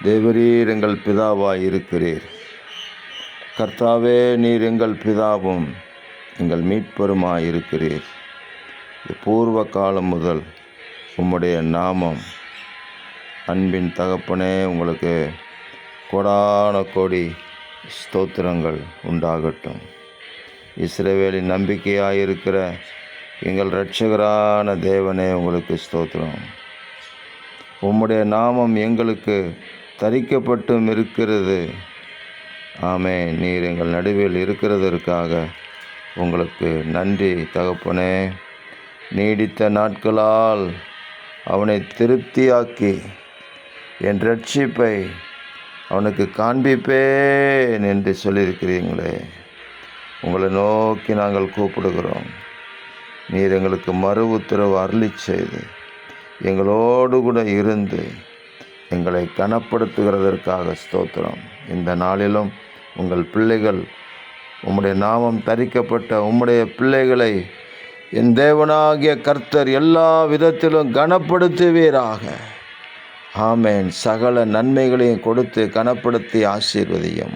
தேவரீர் எங்கள் பிதாவாய் இருக்கிறீர். கர்த்தாவே, நீர் எங்கள் பிதாவும் எங்கள் மீட்பருமாய் இருக்கிறீர். பூர்வ காலம் முதல் உம்முடைய நாமம், அன்பின் தகப்பனே, உங்களுக்கு கோடான கோடி ஸ்தோத்திரங்கள் உண்டாகட்டும். இஸ்ரவேலின் நம்பிக்கையாயிருக்கிற எங்கள் இரட்சகரான தேவனே, உங்களுக்கு ஸ்தோத்திரம். உம்முடைய நாமம் எங்களுக்கு தரிக்கப்பட்டும் இருக்கிறது. ஆமே. நீர் எங்கள் நடுவில் இருக்கிறதற்காக உங்களுக்கு நன்றி தகப்பனே. நீடித்த நாட்களால் அவனை திருப்தியாக்கி என் ரட்சிப்பை அவனுக்கு காண்பிப்பேன் என்று சொல்லியிருக்கிறீங்களே. உங்களை நோக்கி நாங்கள் கூப்பிடுகிறோம். நீர் எங்களுக்கு மறு உத்தரவு அருளி செய்து எங்களோடு கூட இருந்து எங்களை கனப்படுத்துகிறதற்காக ஸ்தோத்திரம். இந்த நாளிலும் உங்கள் பிள்ளைகள், உம்முடைய நாமம் தரிக்கப்பட்ட உம்முடைய பிள்ளைகளை என் தேவனாகிய கர்த்தர் எல்லா விதத்திலும் கனப்படுத்துவீராக. ஆமேன். சகல நன்மைகளையும் கொடுத்து கனப்படுத்தி ஆசீர்வதியும்.